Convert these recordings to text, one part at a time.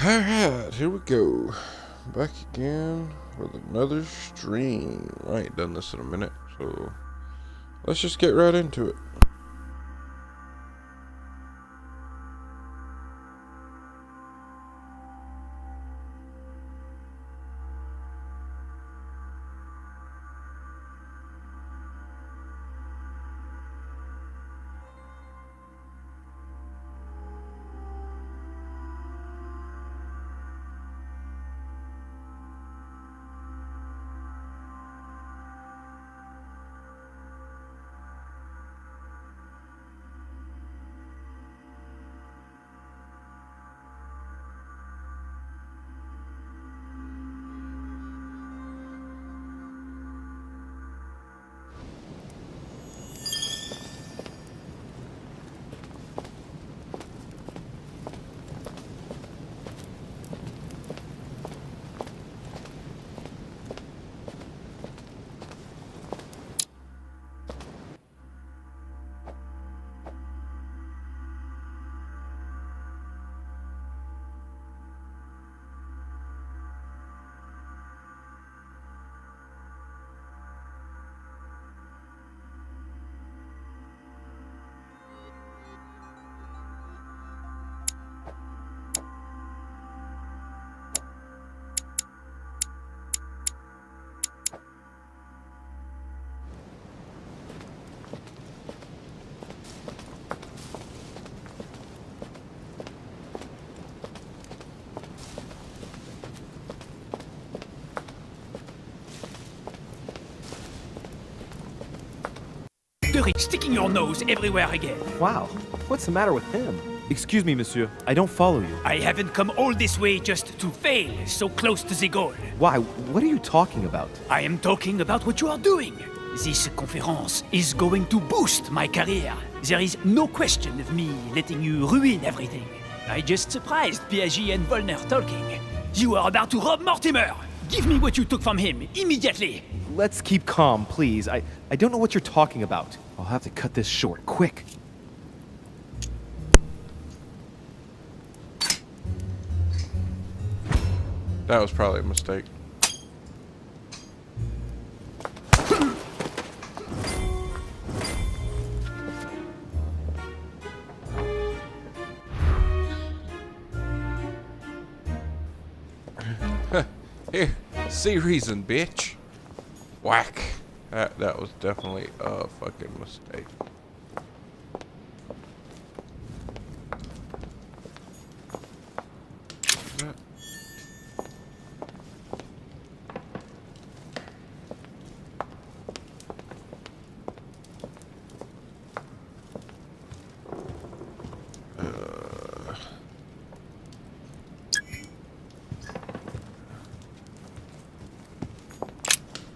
Alright, here we go. Back again with another stream. I ain't done this in a minute, so let's just get right into it. Sticking your nose everywhere again. Wow, what's the matter with him? Excuse me, monsieur, I don't follow you. I haven't come all this way just to fail so close to the goal. Why? What are you talking about? I am talking about what you are doing. This conference is going to boost my career. There is no question of me letting you ruin everything. I just surprised Piaget and Volner talking. You are about to rob Mortimer. Give me what you took from him, immediately. Let's keep calm, please. I don't know what you're talking about. I'll have to cut this short, quick. That was probably a mistake. Here, see reason, bitch. Whack. That was definitely a fucking mistake.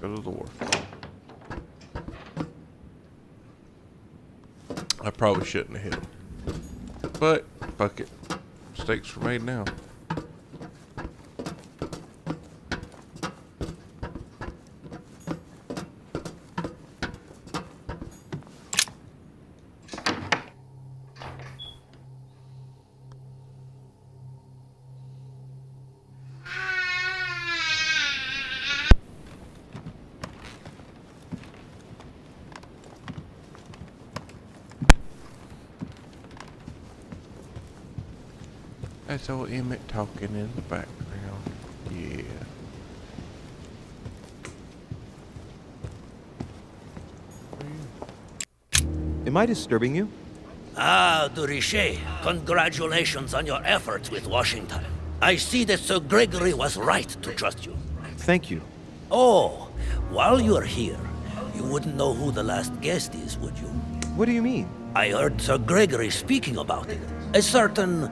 Go to the wharf. I probably shouldn't have hit him. But, fuck it. Mistakes were made now. That's old Emmett talking in the background. Yeah. Am I disturbing you? Ah, Durichet, congratulations on your efforts with Washington. I see that Sir Gregory was right to trust you. Thank you. Oh, while you're here, you wouldn't know who the last guest is, would you? What do you mean? I heard Sir Gregory speaking about it. A certain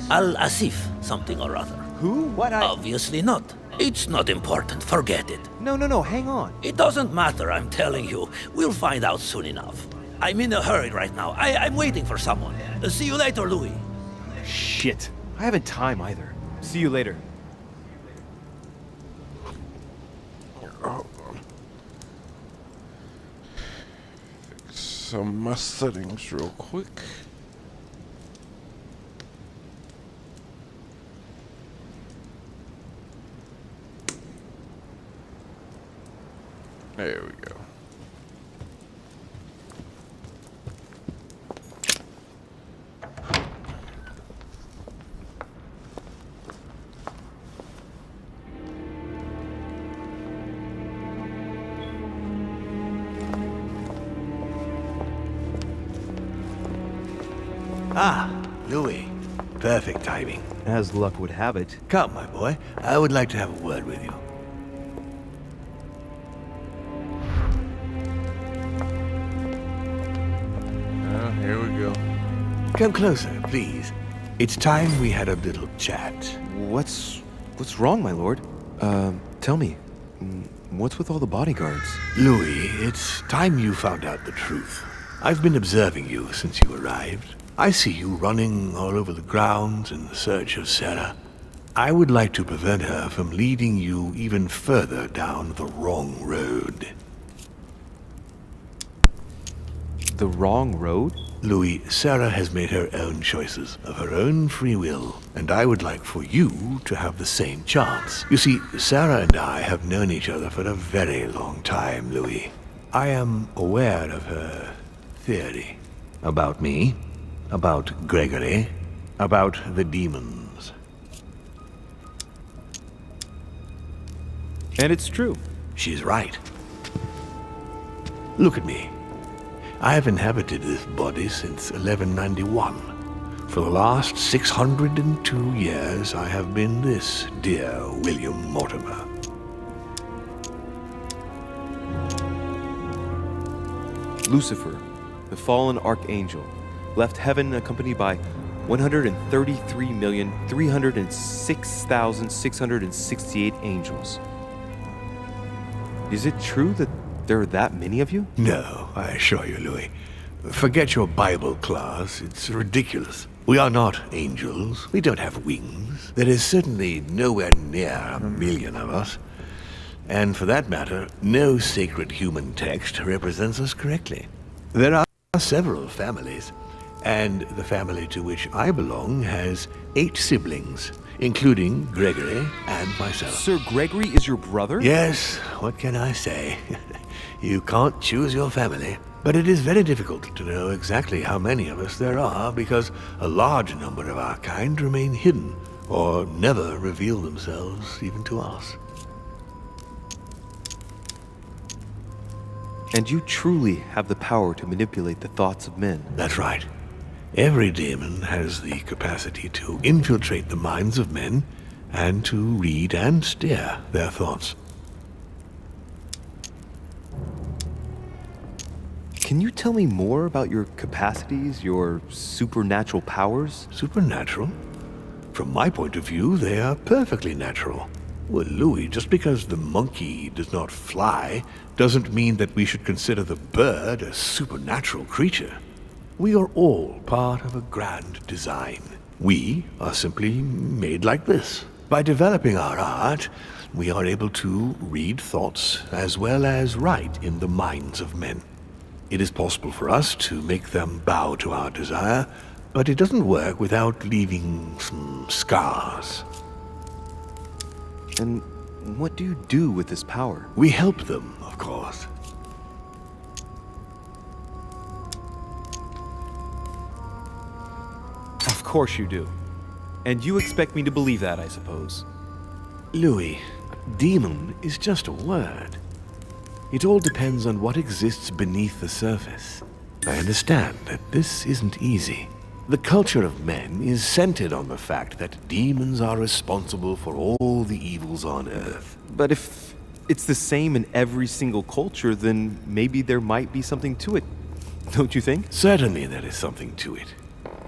Al-Asif something or other. Who? What? Obviously not. It's not important, forget it. No, hang on. It doesn't matter, I'm telling you. We'll find out soon enough. I'm in a hurry right now. I'm waiting for someone. See you later, Louis. Shit. I haven't time either. See you later. Fix some of my settings real quick. There we go. Ah, Louis. Perfect timing. As luck would have it. Come, my boy. I would like to have a word with you. Here we go. Come closer, please. It's time we had a little chat. What's wrong, my lord? Tell me. What's with all the bodyguards? Louis, it's time you found out the truth. I've been observing you since you arrived. I see you running all over the grounds in the search of Sarah. I would like to prevent her from leading you even further down the wrong road. The wrong road? Louis, Sarah has made her own choices of her own free will, and I would like for you to have the same chance. You see, Sarah and I have known each other for a very long time, Louis. I am aware of her theory. About me, about Gregory, about the demons. And it's true. She's right. Look at me. I have inhabited this body since 1191. For the last 602 years, I have been this dear William Mortimer. Lucifer, the fallen archangel, left heaven accompanied by 133,306,668 angels. Is it true that there are that many of you? No, I assure you, Louis. Forget your Bible class. It's ridiculous. We are not angels. We don't have wings. There is certainly nowhere near 1,000,000 of us. And for that matter, no sacred human text represents us correctly. There are several families, and the family to which I belong has 8 siblings, including Gregory and myself. Sir Gregory is your brother? Yes, what can I say? You can't choose your family. But it is very difficult to know exactly how many of us there are because a large number of our kind remain hidden or never reveal themselves even to us. And you truly have the power to manipulate the thoughts of men. That's right. Every demon has the capacity to infiltrate the minds of men and to read and steer their thoughts. Can you tell me more about your capacities, your supernatural powers? Supernatural? From my point of view, they are perfectly natural. Well, Louis, just because the monkey does not fly doesn't mean that we should consider the bird a supernatural creature. We are all part of a grand design. We are simply made like this. By developing our art, we are able to read thoughts as well as write in the minds of men. It is possible for us to make them bow to our desire, but it doesn't work without leaving some scars. And what do you do with this power? We help them, of course. Of course you do. And you expect me to believe that, I suppose. Louis, demon is just a word. It all depends on what exists beneath the surface. I understand that this isn't easy. The culture of men is centered on the fact that demons are responsible for all the evils on Earth. But if it's the same in every single culture, then maybe there might be something to it. Don't you think? Certainly there is something to it.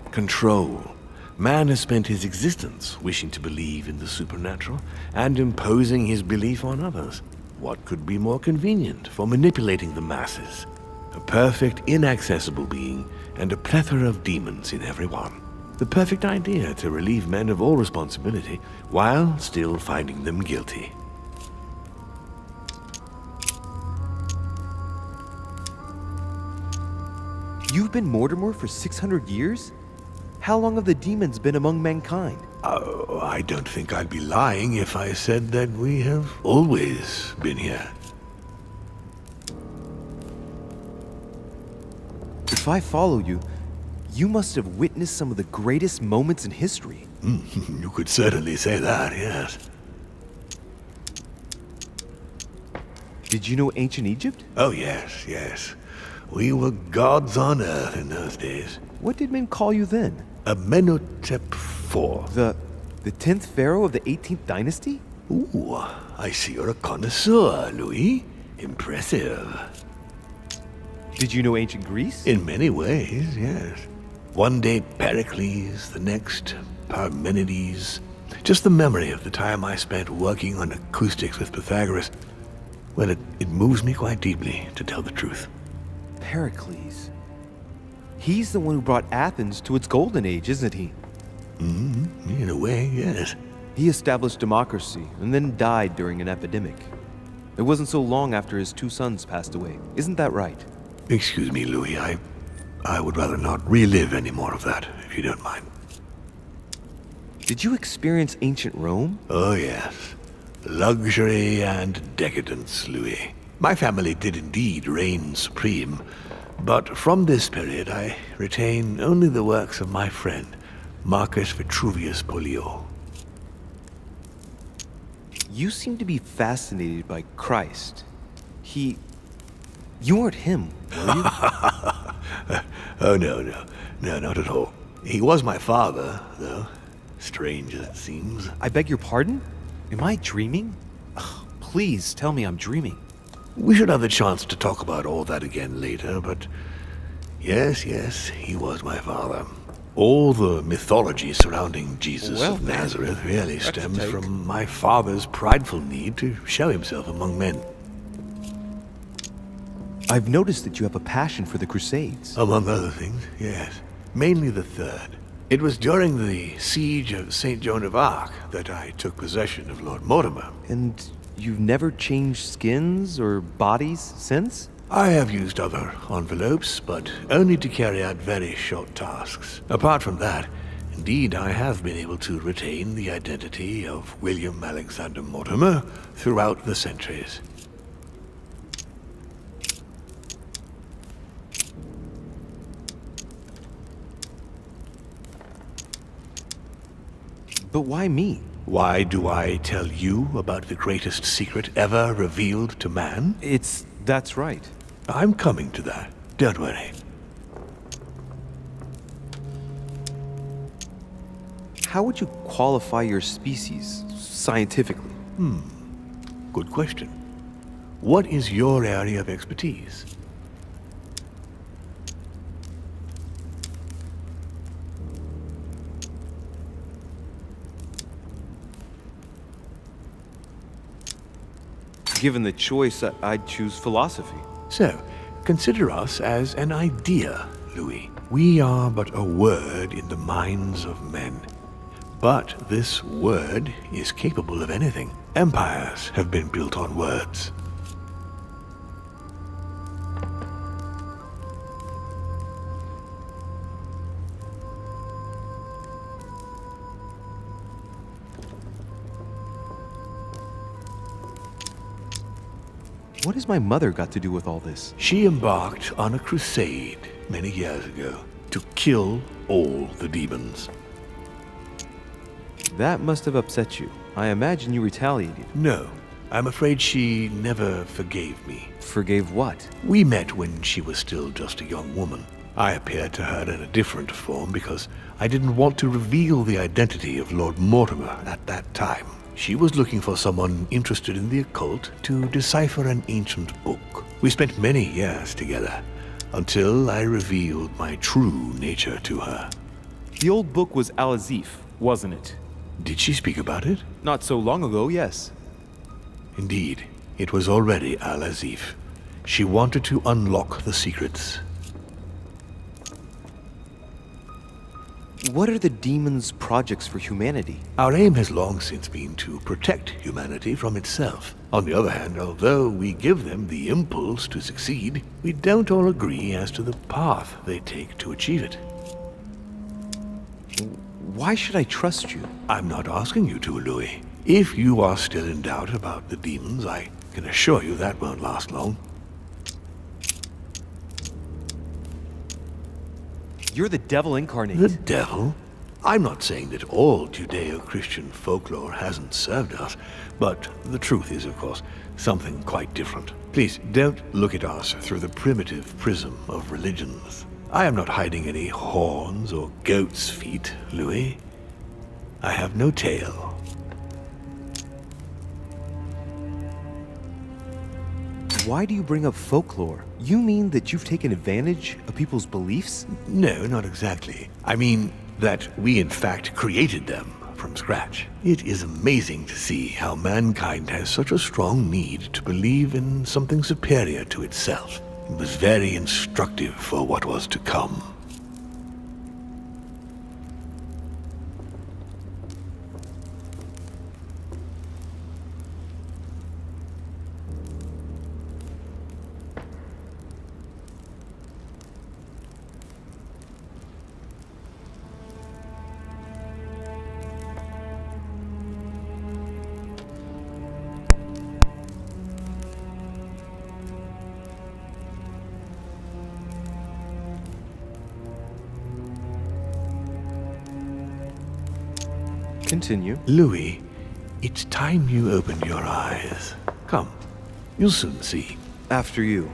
Control. Man has spent his existence wishing to believe in the supernatural and imposing his belief on others. What could be more convenient for manipulating the masses? A perfect, inaccessible being and a plethora of demons in every one. The perfect idea to relieve men of all responsibility while still finding them guilty. You've been Mortimer for 600 years? How long have the demons been among mankind? Oh, I don't think I'd be lying if I said that we have always been here. If I follow you, you must have witnessed some of the greatest moments in history. You could certainly say that, yes. Did you know ancient Egypt? Oh, yes, yes. We were gods on earth in those days. What did men call you then? Amenhotep IV. The 10th pharaoh of the 18th dynasty? Ooh, I see you're a connoisseur, Louis. Impressive. Did you know ancient Greece? In many ways, yes. One day Pericles, the next Parmenides. Just the memory of the time I spent working on acoustics with Pythagoras. Well, it moves me quite deeply, to tell the truth. Pericles. He's the one who brought Athens to its golden age, isn't he? In a way, yes. He established democracy and then died during an epidemic. It wasn't so long after his 2 sons passed away. Isn't that right? Excuse me, Louis. I would rather not relive any more of that, if you don't mind. Did you experience ancient Rome? Oh, yes. Luxury and decadence, Louis. My family did indeed reign supreme, but from this period I retain only the works of my friend, Marcus Vitruvius Pollio. You seem to be fascinated by Christ. You weren't him, were you? Oh, no, not at all. He was my father, though. Strange as it seems. I beg your pardon? Am I dreaming? Ugh, please tell me I'm dreaming. We should have the chance to talk about all that again later, but yes, he was my father. All the mythology surrounding Jesus Well, of Nazareth really that's a stems take. from my father's prideful need to show himself among men. I've noticed that you have a passion for the Crusades. Among other things, yes. Mainly the third. It was during the siege of St. Joan of Arc that I took possession of Lord Mortimer. And you've never changed skins or bodies since? I have used other envelopes, but only to carry out very short tasks. Apart from that, indeed, I have been able to retain the identity of William Alexander Mortimer throughout the centuries. But why me? Why do I tell you about the greatest secret ever revealed to man? That's right. I'm coming to that. Don't worry. How would you qualify your species scientifically? Good question. What is your area of expertise? Given the choice, I'd choose philosophy. So, consider us as an idea, Louis. We are but a word in the minds of men. But this word is capable of anything. Empires have been built on words. What has my mother got to do with all this? She embarked on a crusade many years ago to kill all the demons. That must have upset you. I imagine you retaliated. No, I'm afraid she never forgave me. Forgave what? We met when she was still just a young woman. I appeared to her in a different form because I didn't want to reveal the identity of Lord Mortimer at that time. She was looking for someone interested in the occult to decipher an ancient book. We spent many years together until I revealed my true nature to her. The old book was Al-Azif, wasn't it? Did she speak about it? Not so long ago, yes. Indeed, it was already Al-Azif. She wanted to unlock the secrets. What are the demons' projects for humanity? Our aim has long since been to protect humanity from itself. On the other hand, although we give them the impulse to succeed, we don't all agree as to the path they take to achieve it. Why should I trust you? I'm not asking you to, Louis. If you are still in doubt about the demons, I can assure you that won't last long. You're the devil incarnate. The devil? I'm not saying that all Judeo-Christian folklore hasn't served us, but the truth is, of course, something quite different. Please, don't look at us through the primitive prism of religions. I am not hiding any horns or goat's feet, Louis. I have no tail. Why do you bring up folklore? You mean that you've taken advantage of people's beliefs? No, not exactly. I mean that we in fact created them from scratch. It is amazing to see how mankind has such a strong need to believe in something superior to itself. It was very instructive for what was to come. Continue. Louis, it's time you opened your eyes. Come, you'll soon see. After you.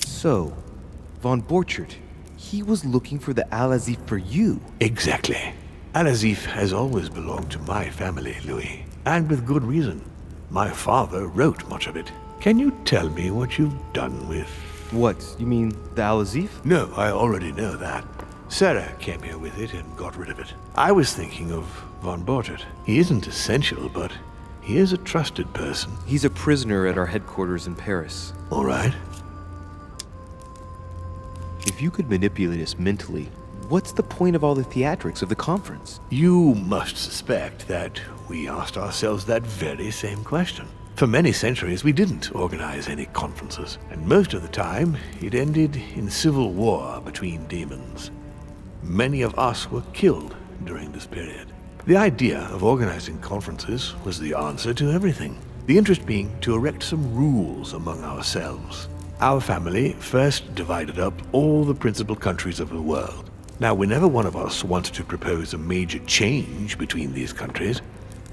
So, Von Borchert, he was looking for the Al-Azif for you. Exactly. Al-Azif has always belonged to my family, Louis. And with good reason. My father wrote much of it. Can you tell me what you've done with... What, you mean the Al-Azif? No, I already know that. Sarah came here with it and got rid of it. I was thinking of Von Borchert. He isn't essential, but he is a trusted person. He's a prisoner at our headquarters in Paris. All right. If you could manipulate us mentally, what's the point of all the theatrics of the conference? You must suspect that we asked ourselves that very same question. For many centuries, we didn't organize any conferences, and most of the time, it ended in civil war between demons. Many of us were killed during this period. The idea of organizing conferences was the answer to everything. The interest being to erect some rules among ourselves. Our family first divided up all the principal countries of the world. Now, whenever one of us wanted to propose a major change between these countries,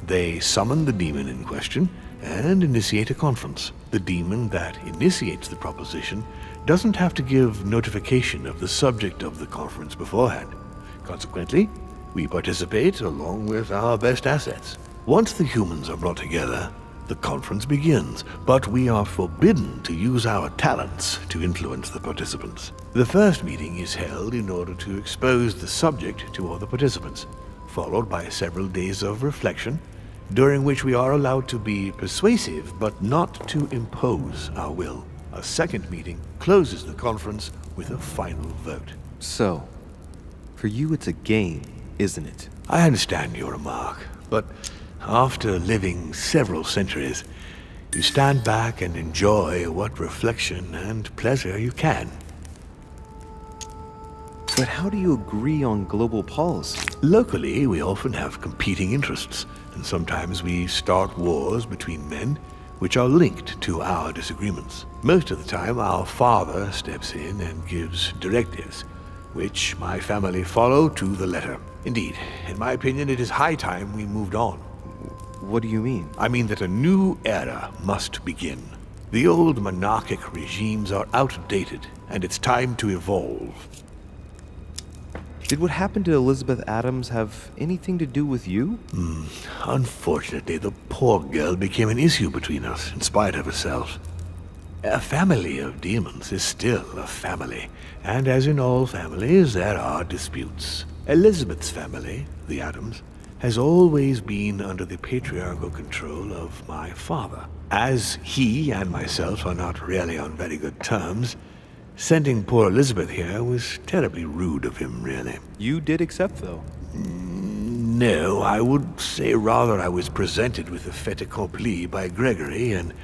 they summon the demon in question and initiate a conference. The demon that initiates the proposition doesn't have to give notification of the subject of the conference beforehand. Consequently, we participate along with our best assets. Once the humans are brought together, the conference begins, but we are forbidden to use our talents to influence the participants. The first meeting is held in order to expose the subject to all the participants, followed by several days of reflection, during which we are allowed to be persuasive but not to impose our will. A second meeting closes the conference with a final vote. So, for you it's a game, isn't it? I understand your remark, but after living several centuries, you stand back and enjoy what reflection and pleasure you can. But how do you agree on global policy? Locally, we often have competing interests, and sometimes we start wars between men which are linked to our disagreements. Most of the time, our father steps in and gives directives, which my family follow to the letter. Indeed, in my opinion, it is high time we moved on. What do you mean? I mean that a new era must begin. The old monarchic regimes are outdated, and it's time to evolve. Did what happened to Elizabeth Adams have anything to do with you? Unfortunately, the poor girl became an issue between us, in spite of herself. A family of demons is still a family, and as in all families, there are disputes. Elizabeth's family, the Adams, has always been under the patriarchal control of my father. As he and myself are not really on very good terms, sending poor Elizabeth here was terribly rude of him, really. You did accept, though. No, I would say rather I was presented with a fait accompli by Gregory and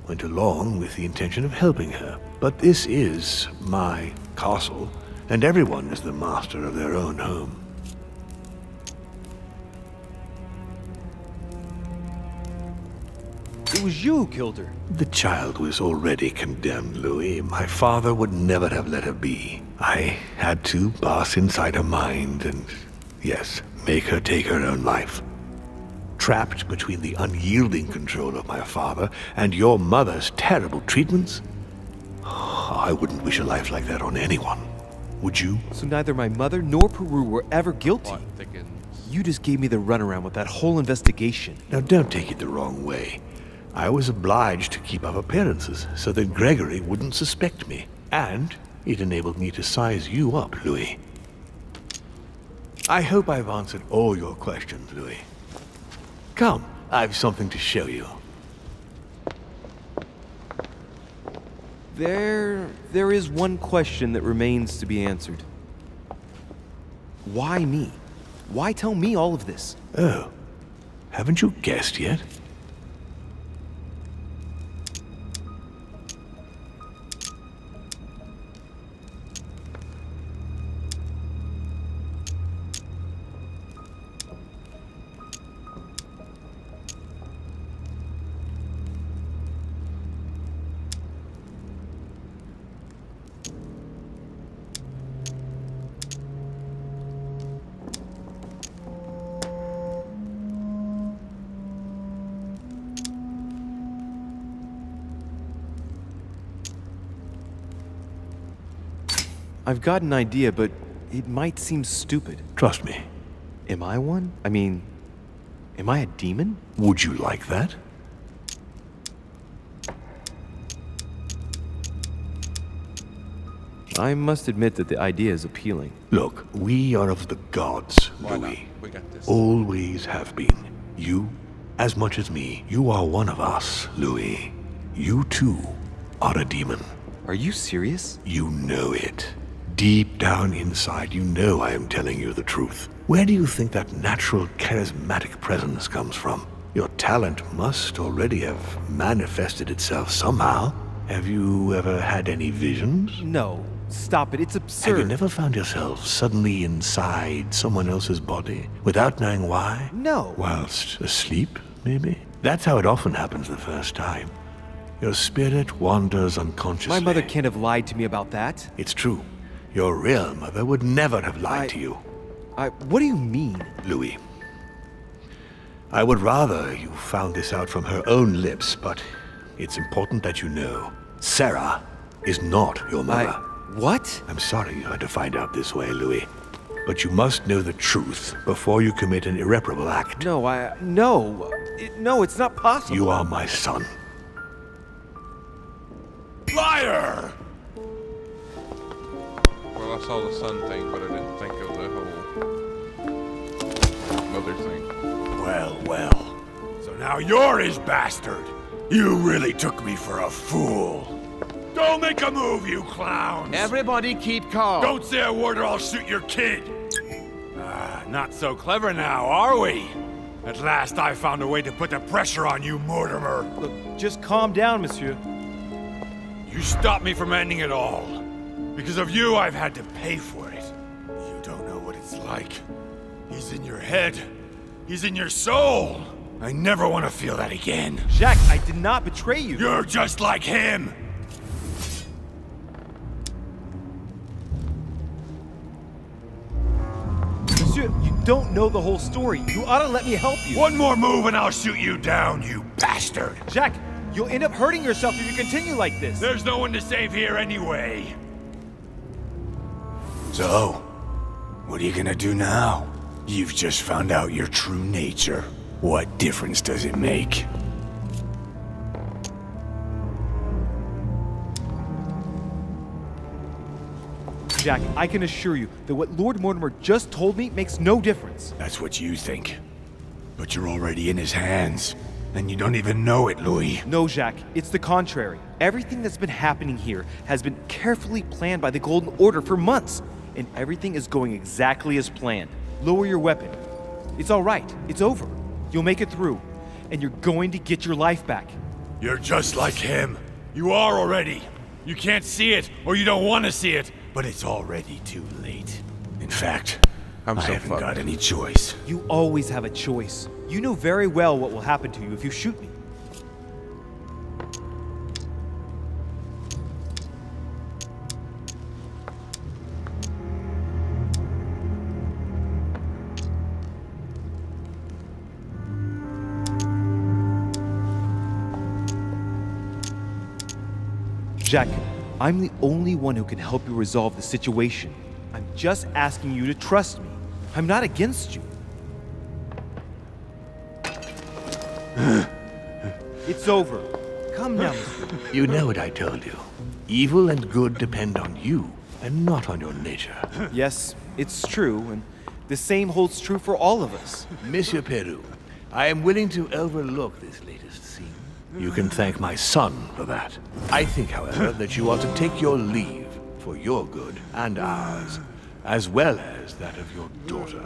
went along with the intention of helping her. But this is my castle, and everyone is the master of their own home. It was you who killed her. The child was already condemned, Louis. My father would never have let her be. I had to pass inside her mind and, yes, make her take her own life. Trapped between the unyielding control of my father and your mother's terrible treatments, I wouldn't wish a life like that on anyone. Would you? So neither my mother nor Peru were ever guilty. Plot thickens. You just gave me the runaround with that whole investigation. Now, don't take it the wrong way. I was obliged to keep up appearances so that Gregory wouldn't suspect me. And it enabled me to size you up, Louis. I hope I've answered all your questions, Louis. Come, I've something to show you. There is one question that remains to be answered. Why me? Why tell me all of this? Oh, haven't you guessed yet? I've got an idea, but it might seem stupid. Trust me. Am I one? I mean, am I a demon? Would you like that? I must admit that the idea is appealing. Look, we are of the gods, Why not? Louis. We got this. Always have been. You, as much as me, you are one of us, Louis. You too are a demon. Are you serious? You know it. Deep down inside, you know I am telling you the truth. Where do you think that natural, charismatic presence comes from? Your talent must already have manifested itself somehow. Have you ever had any visions? No. Stop it. It's Have absurd. you never found yourself suddenly inside someone else's body without knowing why? No. Whilst asleep, maybe? That's how it often happens the first time. Your spirit wanders unconsciously. My mother can't have lied to me about that. It's true. Your real mother would never have lied to you, What do you mean? Louis. I would rather you found this out from her own lips, but it's important that you know. Sarah is not your mother. What? I'm sorry you had to find out this way, Louis. But you must know the truth before you commit an irreparable act. No, no, it's not possible. You are my son. Liar! Well, I saw the sun thing, but I didn't think of the whole mother thing. Well, well. So now you're his bastard. You really took me for a fool. Don't make a move, you clowns! Everybody keep calm. Don't say a word or I'll shoot your kid! Not so clever now, are we? At last I found a way to put the pressure on you, Mortimer. Look, just calm down, monsieur. You stopped me from ending it all. Because of you, I've had to pay for it. You don't know what it's like. He's in your head. He's in your soul. I never want to feel that again. Jack, I did not betray you. You're just like him. Monsieur, you don't know the whole story. You ought to let me help you. One more move and I'll shoot you down, you bastard. Jack, you'll end up hurting yourself if you continue like this. There's no one to save here anyway. So, what are you gonna do now? You've just found out your true nature. What difference does it make? Jack, I can assure you that what Lord Mortimer just told me makes no difference. That's what you think. But you're already in his hands. And you don't even know it, Louis. No, Jack, it's the contrary. Everything that's been happening here has been carefully planned by the Golden Order for months, and everything is going exactly as planned. Lower your weapon. It's all right. It's over. You'll make it through, and you're going to get your life back. You're just like him. You are already. You can't see it, or you don't want to see it, but it's already too late. In fact, I so haven't fucked. got any choice. You always have a choice. You know very well what will happen to you if you shoot me. Jack, I'm the only one who can help you resolve the situation. I'm just asking you to trust me. I'm not against you. It's over. Come now, Mr. You know what I told you. Evil and good depend on you, and not on your nature. Yes, it's true, and the same holds true for all of us. Monsieur Peru, I am willing to overlook this latest scene. You can thank my son for that. I think, however, that you ought to take your leave for your good and ours, as well as that of your daughter.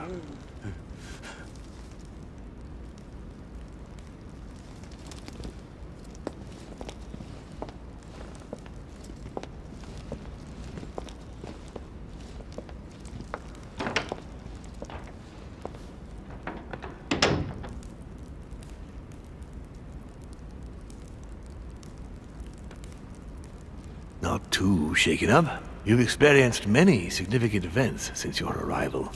Not too shaken up. You've experienced many significant events since your arrival.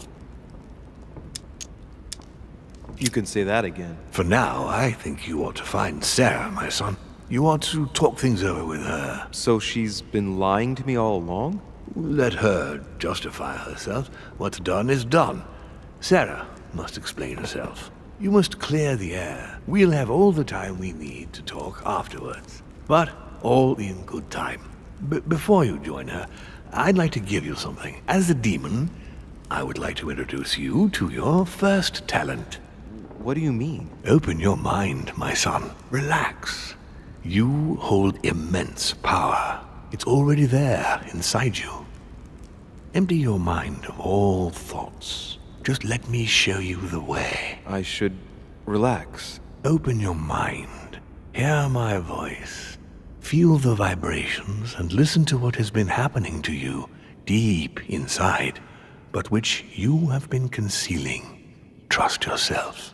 You can say that again. For now, I think you ought to find Sarah, my son. You ought to talk things over with her. So she's been lying to me all along? Let her justify herself. What's done is done. Sarah must explain herself. You must clear the air. We'll have all the time we need to talk afterwards. But all in good time. Before you join her, I'd like to give you something. As a demon, I would like to introduce you to your first talent. What do you mean? Open your mind, my son. Relax. You hold immense power. It's already there, inside you. Empty your mind of all thoughts. Just let me show you the way. I should relax. Open your mind. Hear my voice. Feel the vibrations and listen to what has been happening to you deep inside, but which you have been concealing. Trust yourself.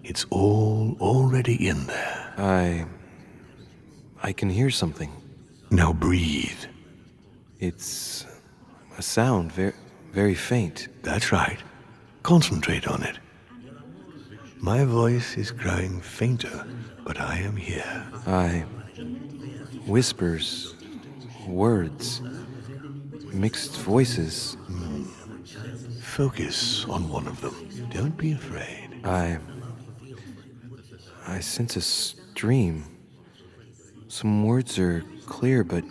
It's all already in there. I can hear something. Now breathe. It's a sound, very faint. That's right. Concentrate on it. My voice is growing fainter, but I am here. Whispers, words, mixed voices. Focus on one of them. Don't be afraid. I sense a stream. Some words are clear, but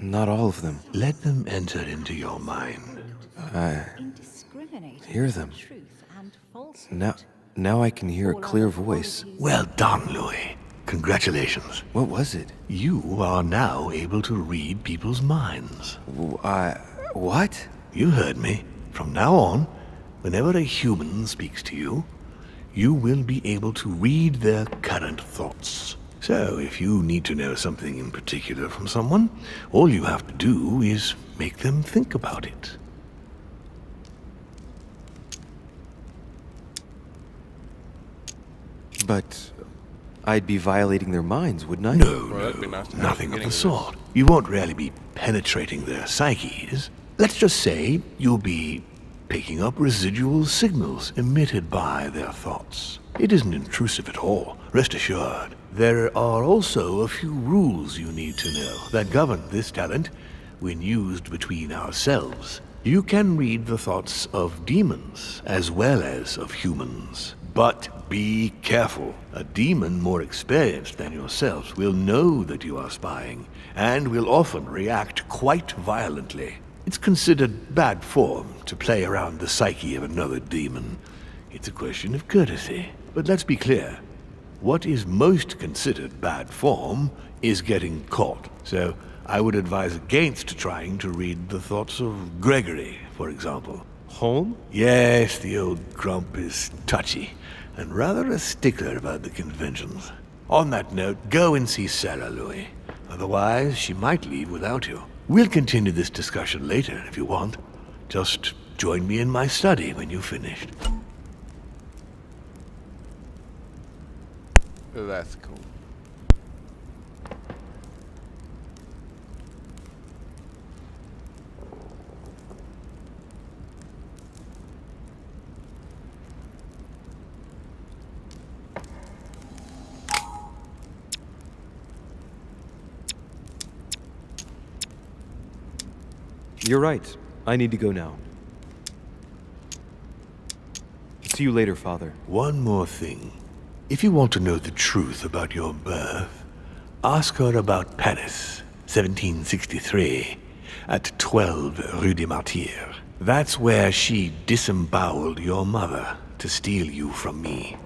not all of them. Let them enter into your mind. I hear them. Now I can hear a clear voice. Well done, Louis. Congratulations. What was it? You are now able to read people's minds. What? You heard me. From now on, whenever a human speaks to you, you will be able to read their current thoughts. So, if you need to know something in particular from someone, all you have to do is make them think about it. But I'd be violating their minds, wouldn't I? No, Well, that'd be nice to know nothing at the of the beginning of sort. You won't really be penetrating their psyches. Let's just say you'll be picking up residual signals emitted by their thoughts. It isn't intrusive at all, rest assured. There are also a few rules you need to know that govern this talent when used between ourselves. You can read the thoughts of demons as well as of humans. But be careful. A demon more experienced than yourself will know that you are spying, and will often react quite violently. It's considered bad form to play around the psyche of another demon. It's a question of courtesy. But let's be clear. What is most considered bad form is getting caught. So I would advise against trying to read the thoughts of Gregory, for example. Home? Yes, the old grump is touchy, and rather a stickler about the conventions. On that note, go and see Sarah, Louis. Otherwise, she might leave without you. We'll continue this discussion later if you want. Just join me in my study when you've finished. That's cool. You're right. I need to go now. See you later, Father. One more thing. If you want to know the truth about your birth, ask her about Paris, 1763, at 12 Rue des Martyrs. That's where she disemboweled your mother to steal you from me.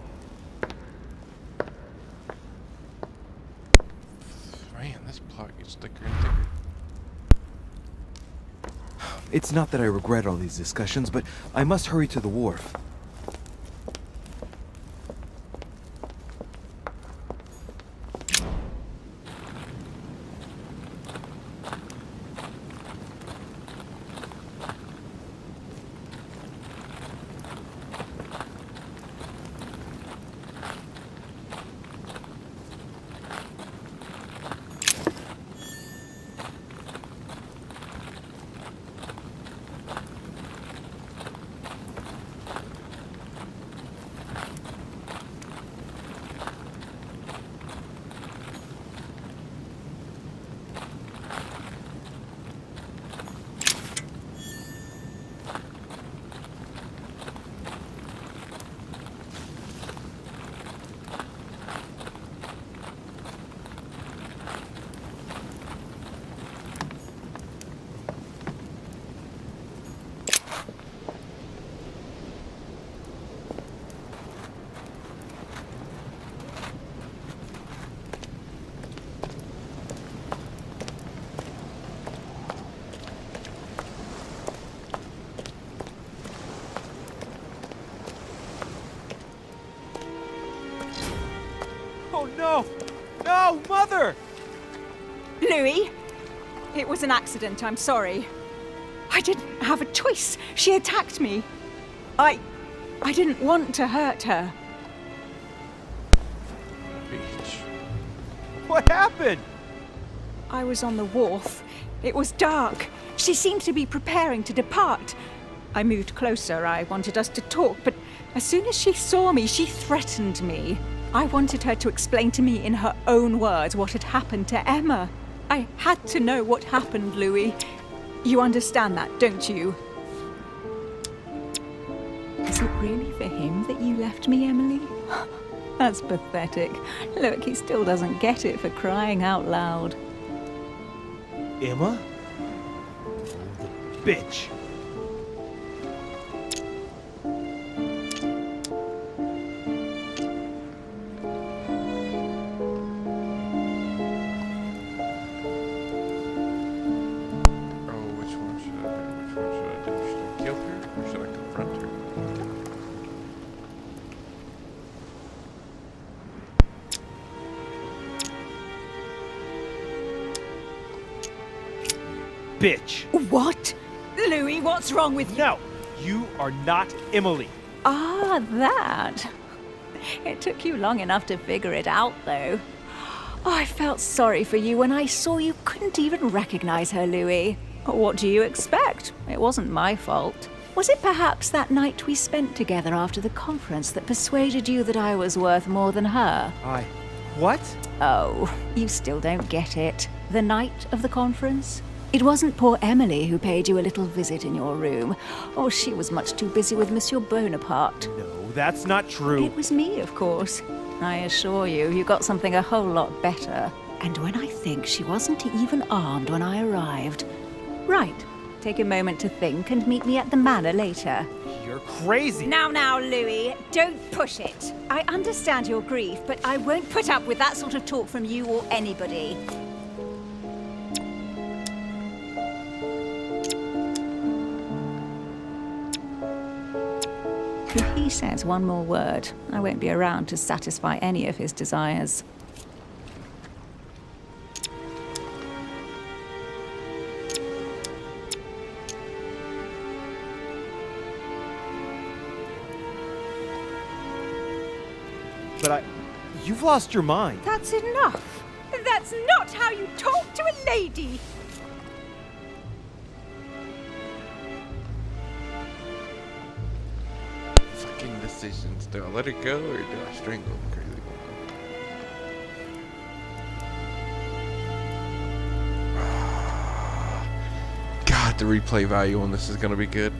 Man, this plot gets thicker and thicker. It's not that I regret all these discussions, but I must hurry to the wharf. Oh no! No, Mother! Louis, it was an accident, I'm sorry. I didn't have a choice. She attacked me. I didn't want to hurt her. Beach. What happened? I was on the wharf. It was dark. She seemed to be preparing to depart. I moved closer. I wanted us to talk, but as soon as she saw me, she threatened me. I wanted her to explain to me in her own words what had happened to Emma. I had to know what happened, Louis. You understand that, don't you? Is it really for him that you left me, Emily? That's pathetic. Look, he still doesn't get it for crying out loud. Emma? The bitch. Bitch. What? Louis, what's wrong with you? No, you are not Emily. Ah, that. It took you long enough to figure it out, though. Oh, I felt sorry for you when I saw you couldn't even recognize her, Louis. What do you expect? It wasn't my fault. Was it perhaps that night we spent together after the conference that persuaded you that I was worth more than her? What? Oh, you still don't get it. The night of the conference? It wasn't poor Emily who paid you a little visit in your room. Oh, she was much too busy with Monsieur Bonaparte. No, that's not true. It was me, of course. I assure you, you got something a whole lot better. And when I think she wasn't even armed when I arrived. Right. Take a moment to think and meet me at the manor later. You're crazy. Now, Louis, don't push it. I understand your grief, but I won't put up with that sort of talk from you or anybody. If he says one more word, I won't be around to satisfy any of his desires. But you've lost your mind. That's enough. That's not how you talk to a lady. Fucking decisions. Do I let it go or do I strangle the crazy woman? God the replay value on this is gonna be good.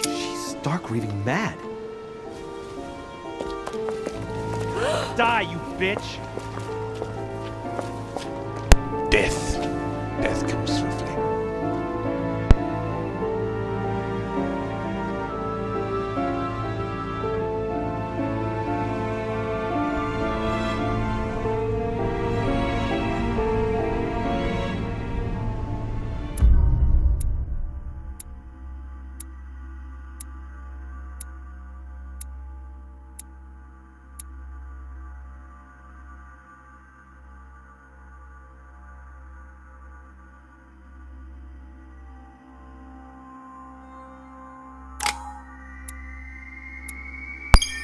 She's stark raving mad. Die, you bitch! Death. Death comes swiftly.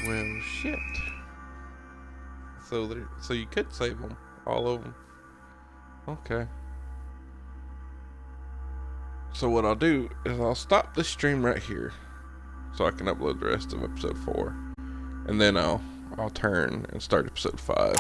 Well, shit. So you could save them, all of them. Okay. So what I'll do is I'll stop this stream right here, so I can upload the rest of episode 4, and then I'll turn and start episode 5.